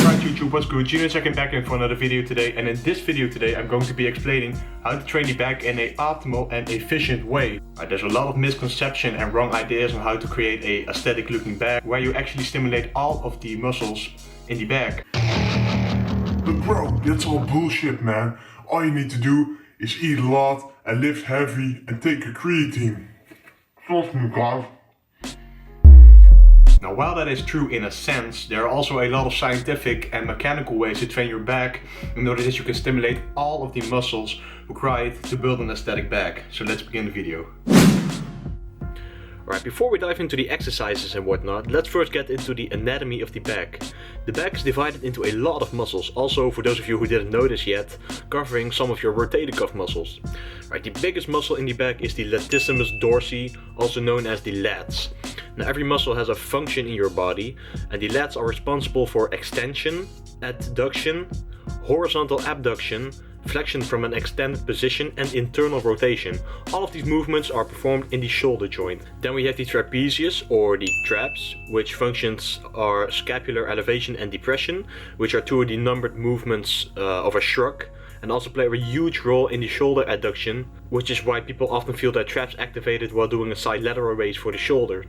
Alright YouTube, what's good? Gino checking back in for another video today, and in this video today I'm going to be explaining how to train the back in an optimal and efficient way. There's a lot of misconception and wrong ideas on how to create a aesthetic looking back where you actually stimulate all of the muscles in the back. But bro, that's all bullshit, man. All you need to do is eat a lot and lift heavy and take a creatine. Trust me, guys. Now, while that is true in a sense, there are also a lot of scientific and mechanical ways to train your back in order that you can stimulate all of the muscles required to build an aesthetic back. So let's begin the video. Alright, before we dive into the exercises and whatnot, let's first get into the anatomy of the back. The back is divided into a lot of muscles, also for those of you who didn't notice yet, covering some of your rotator cuff muscles. Right, the biggest muscle in the back is the latissimus dorsi, also known as the lats. Now, every muscle has a function in your body, and the lats are responsible for extension, adduction, horizontal abduction, flexion from an extended position, and internal rotation. All of these movements are performed in the shoulder joint. Then we have the trapezius, or the traps, which functions are scapular elevation and depression, which are two of the numbered movements of a shrug, and also play a huge role in the shoulder adduction, which is why people often feel their traps activated while doing a side lateral raise for the shoulder.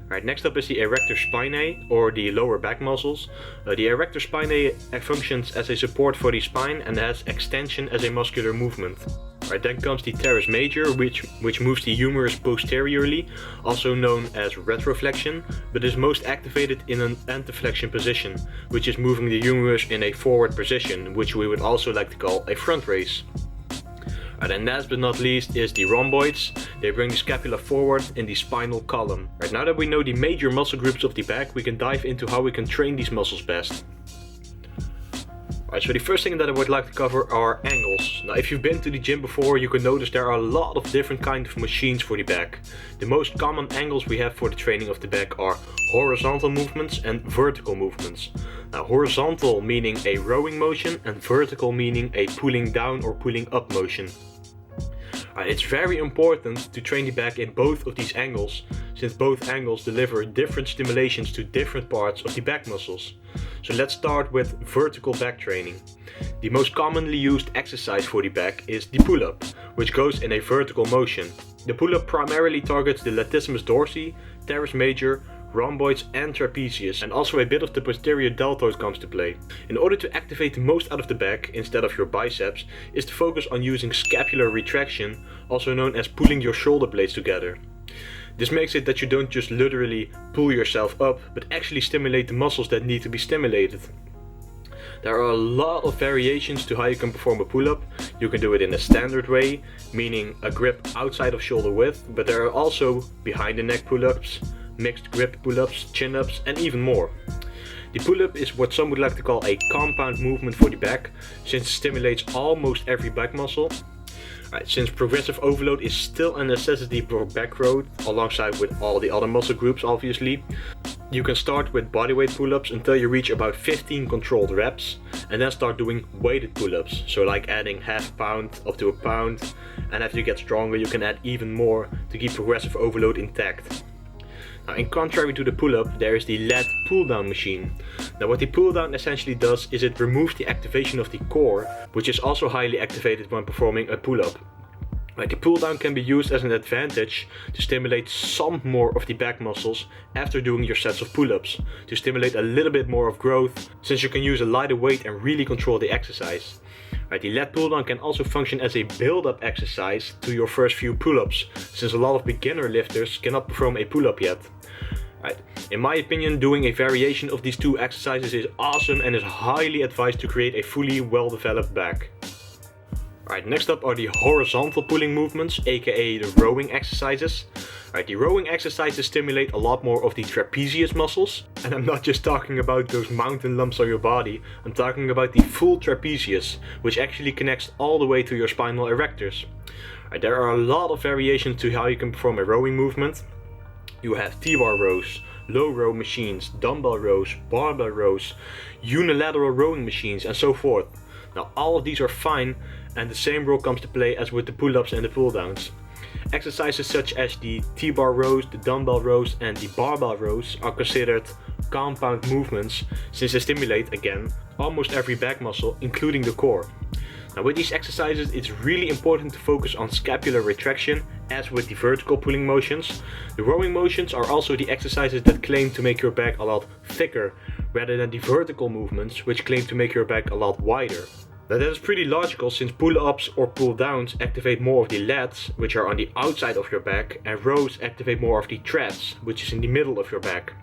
Alright, next up is the erector spinae, or the lower back muscles. The erector spinae functions as a support for the spine and has extension as a muscular movement. Alright, then comes the teres major, which moves the humerus posteriorly, also known as retroflexion, but is most activated in an anteflexion position, which is moving the humerus in a forward position, which we would also like to call a front raise. And last but not least is the rhomboids. They bring the scapula forward in the spinal column. Right, now that we know the major muscle groups of the back, we can dive into how we can train these muscles best. Alright, so the first thing that I would like to cover are angles. Now, if you've been to the gym before, you can notice there are a lot of different kinds of machines for the back. The most common angles we have for the training of the back are horizontal movements and vertical movements. Now, horizontal meaning a rowing motion and vertical meaning a pulling down or pulling up motion. It's very important to train the back in both of these angles, since both angles deliver different stimulations to different parts of the back muscles. So let's start with vertical back training. The most commonly used exercise for the back is the pull-up, which goes in a vertical motion. The pull-up primarily targets the latissimus dorsi, teres major, rhomboids and trapezius, and also a bit of the posterior deltoid comes to play. In order to activate the most out of the back instead of your biceps is to focus on using scapular retraction, also known as pulling your shoulder blades together. This makes it that you don't just literally pull yourself up, but actually stimulate the muscles that need to be stimulated. There are a lot of variations to how you can perform a pull-up. You can do it in a standard way, meaning a grip outside of shoulder width, but there are also behind the neck pull-ups, mixed grip pull-ups, chin-ups, and even more. The pull-up is what some would like to call a compound movement for the back, since it stimulates almost every back muscle. Since progressive overload is still a necessity for back growth, alongside with all the other muscle groups obviously, you can start with bodyweight pull-ups until you reach about 15 controlled reps, and then start doing weighted pull-ups, so like adding half a pound up to a pound, and as you get stronger you can add even more to keep progressive overload intact. Now, in contrary to the pull-up, there is the lat pull-down machine. Now, what the pull-down essentially does is it removes the activation of the core, which is also highly activated when performing a pull-up. The pull-down can be used as an advantage to stimulate some more of the back muscles after doing your sets of pull-ups, to stimulate a little bit more of growth, since you can use a lighter weight and really control the exercise. The lat pull-down can also function as a build-up exercise to your first few pull-ups, since a lot of beginner lifters cannot perform a pull-up yet. In my opinion, doing a variation of these two exercises is awesome and is highly advised to create a fully well-developed back. Next up are the horizontal pulling movements, aka the rowing exercises. The rowing exercises stimulate a lot more of the trapezius muscles, and I'm not just talking about those mountain lumps on your body, I'm talking about the full trapezius, which actually connects all the way to your spinal erectors. There are a lot of variations to how you can perform a rowing movement. You have T-bar rows, low row machines, dumbbell rows, barbell rows, unilateral rowing machines, and so forth. Now, all of these are fine, and the same role comes to play as with the pull-ups and the pull-downs. Exercises such as the T-bar rows, the dumbbell rows, and the barbell rows are considered compound movements since they stimulate, again, almost every back muscle, including the core. Now with these exercises, it's really important to focus on scapular retraction, as with the vertical pulling motions. The rowing motions are also the exercises that claim to make your back a lot thicker, rather than the vertical movements, which claim to make your back a lot wider. Now that is pretty logical, since pull-ups or pull-downs activate more of the lats, which are on the outside of your back, and rows activate more of the traps, which is in the middle of your back.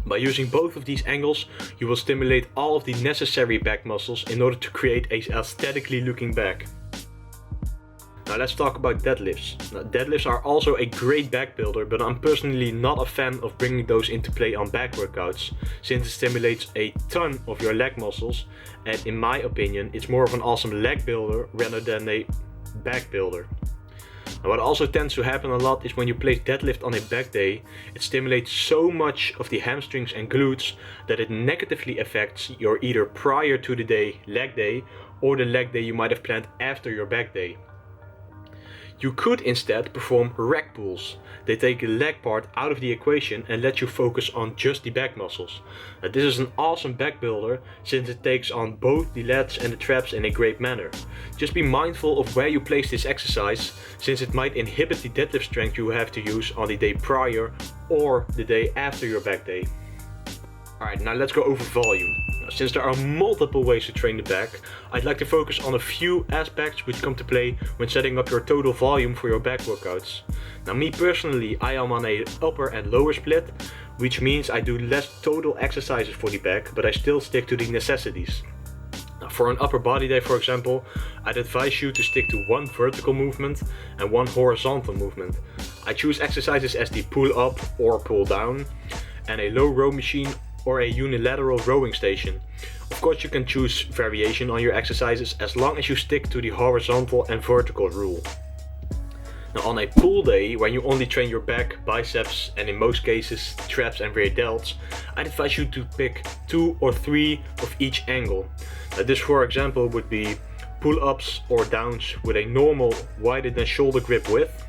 By using both of these angles, you will stimulate all of the necessary back muscles in order to create a aesthetically looking back. Now let's talk about deadlifts. Now, deadlifts are also a great back builder, but I'm personally not a fan of bringing those into play on back workouts, since it stimulates a ton of your leg muscles, and in my opinion it's more of an awesome leg builder rather than a back builder. Now, what also tends to happen a lot is when you place deadlift on a back day, it stimulates so much of the hamstrings and glutes that it negatively affects your either prior to the day leg day or the leg day you might have planned after your back day. You could instead perform rack pulls. They take the leg part out of the equation and let you focus on just the back muscles. Now, this is an awesome back builder since it takes on both the lats and the traps in a great manner. Just be mindful of where you place this exercise, since it might inhibit the deadlift strength you have to use on the day prior or the day after your back day. Alright, now let's go over volume. Now, since there are multiple ways to train the back, I'd like to focus on a few aspects which come to play when setting up your total volume for your back workouts. Now me personally, I am on a upper and lower split, which means I do less total exercises for the back, but I still stick to the necessities. Now, for an upper body day, for example, I'd advise you to stick to one vertical movement and one horizontal movement. I choose exercises as the pull up or pull down, and a low row machine or a unilateral rowing station. Of course you can choose variation on your exercises as long as you stick to the horizontal and vertical rule. Now on a pull day, when you only train your back, biceps and in most cases traps and rear delts, I'd advise you to pick 2 or 3 of each angle. Now this for example would be pull-ups or downs with a normal wider than shoulder grip width,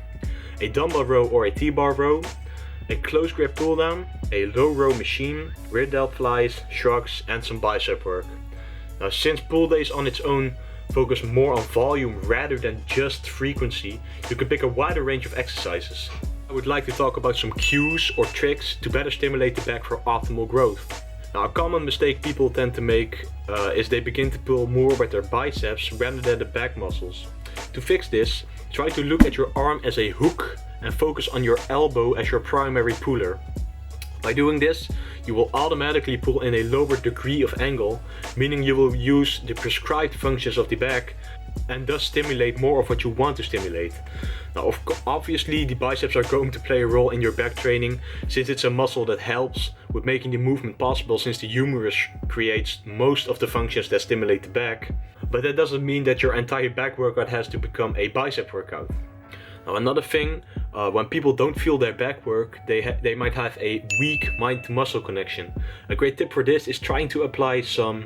a dumbbell row or a T-bar row, a close grip pull down, a low row machine, rear delt flies, shrugs and some bicep work. Now since pull days on its own focus more on volume rather than just frequency, you can pick a wider range of exercises. I would like to talk about some cues or tricks to better stimulate the back for optimal growth. Now a common mistake people tend to make is they begin to pull more with their biceps rather than the back muscles. To fix this, try to look at your arm as a hook and focus on your elbow as your primary puller. By doing this, you will automatically pull in a lower degree of angle, meaning you will use the prescribed functions of the back and thus stimulate more of what you want to stimulate. Now obviously the biceps are going to play a role in your back training, since it's a muscle that helps with making the movement possible, since the humerus creates most of the functions that stimulate the back. But that doesn't mean that your entire back workout has to become a bicep workout. Now another thing, when people don't feel their back work, they might have a weak mind-to-muscle connection. A great tip for this is trying to apply some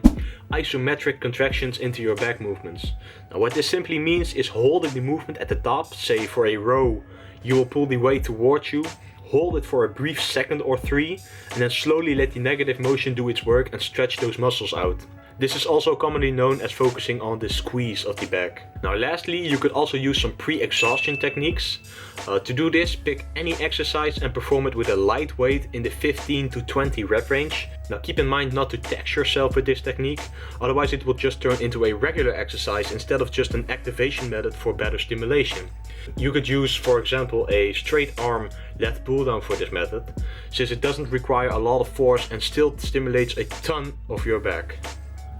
isometric contractions into your back movements. Now what this simply means is holding the movement at the top. Say for a row, you will pull the weight towards you, hold it for a brief second or 3, and then slowly let the negative motion do its work and stretch those muscles out. This is also commonly known as focusing on the squeeze of the back. Now lastly, you could also use some pre-exhaustion techniques. To do this, pick any exercise and perform it with a light weight in the 15 to 20 rep range. Now keep in mind not to tax yourself with this technique, otherwise it will just turn into a regular exercise instead of just an activation method for better stimulation. You could use, for example, a straight arm lat pull down for this method, since it doesn't require a lot of force and still stimulates a ton of your back.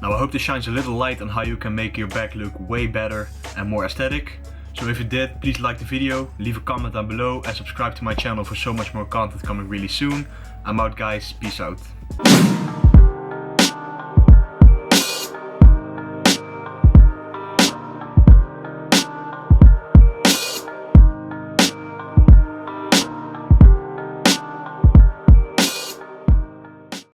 Now I hope this shines a little light on how you can make your back look way better and more aesthetic. So if you did, please like the video, leave a comment down below and subscribe to my channel for so much more content coming really soon. I'm out guys, peace out.